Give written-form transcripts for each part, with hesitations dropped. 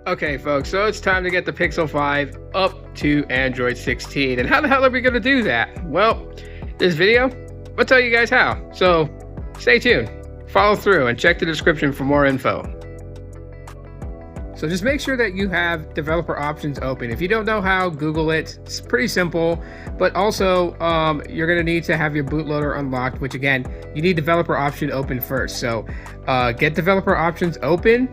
Okay, folks, so it's time to get the Pixel 5 up to Android 16. And how the hell are we going to do that? Well, this video will tell you guys how. So stay tuned, follow through, and check the description for more info. So just make sure that you have developer options open. If you don't know how, Google it. It's pretty simple, but also you're going to need to have your bootloader unlocked, which again, you need developer option open first. So get developer options open.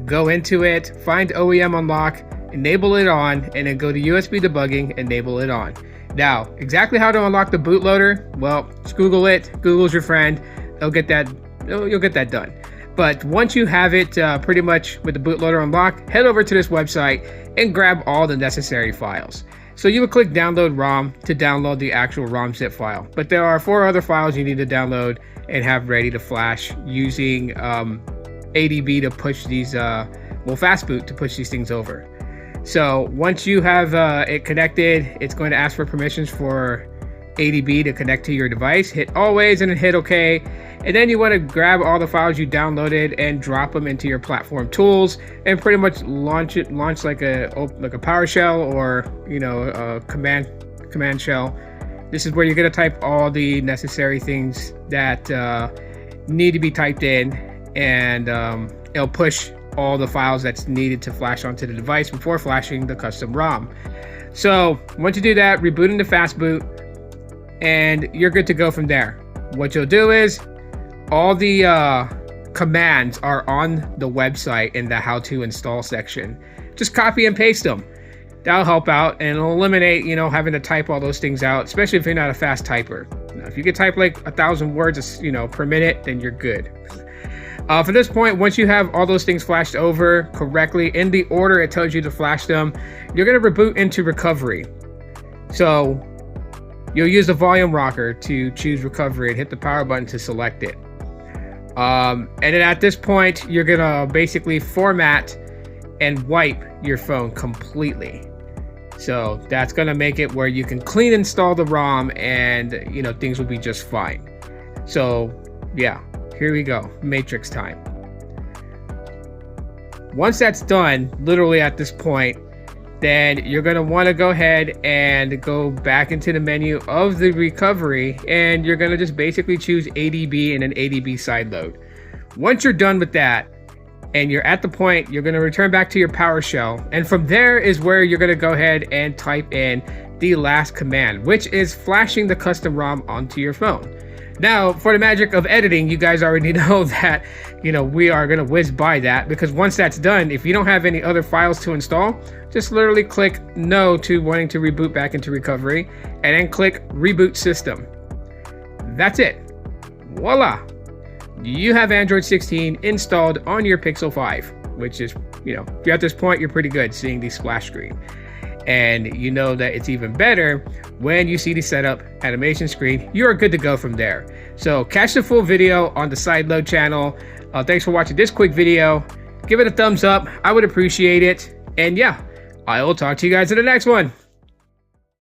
Go into it, find OEM unlock, enable it on, and then go to USB debugging, enable it on. Now, exactly how to unlock the bootloader? Well, just Google it. Google's your friend. You'll get that done. But once you have it pretty much with the bootloader unlocked, head over to this website and grab all the necessary files. So you would click download ROM to download the actual ROM zip file. But there are 4 other files you need to download and have ready to flash using ADB to push these, fastboot to push these things over. So once you have it connected, it's going to ask for permissions for ADB to connect to your device. Hit always and then hit OK. And then you want to grab all the files you downloaded and drop them into your platform tools and pretty much launch like a PowerShell or a command shell. This is where you're going to type all the necessary things that need to be typed in, and it'll push all the files that's needed to flash onto the device before flashing the custom ROM. So once you do that, reboot into fastboot, and you're good to go from there. What you'll do is all the commands are on the website in the how to install section. Just copy and paste them. That'll help out, and it'll eliminate having to type all those things out, especially if you're not a fast typer. Now, if you can type like 1,000 words per minute, then you're good. For this point, once you have all those things flashed over correctly in the order it tells you to flash them, you're going to reboot into recovery. So you'll use the volume rocker to choose recovery and hit the power button to select it. And then at this point, you're going to basically format and wipe your phone completely. So that's going to make it where you can clean install the ROM and things will be just fine. So yeah. Here we go, Matrix time. Once that's done, literally at this point, then you're gonna wanna go ahead and go back into the menu of the recovery, and you're gonna just basically choose ADB and an ADB sideload. Once you're done with that, and you're at the point, you're gonna return back to your PowerShell, and from there is where you're gonna go ahead and type in the last command, which is flashing the custom ROM onto your phone. Now, for the magic of editing, you guys already know that, we are going to whiz by that, because once that's done, if you don't have any other files to install, just literally click no to wanting to reboot back into recovery, and then click reboot system. That's it. Voila. You have Android 16 installed on your Pixel 5, which is, if you're at this point, you're pretty good seeing the splash screen. And you know that it's even better when you see the setup animation screen. You are good to go from there. So catch the full video on the Sideload channel. Thanks for watching this quick video. Give it a thumbs up. I would appreciate it. And yeah, I will talk to you guys in the next one.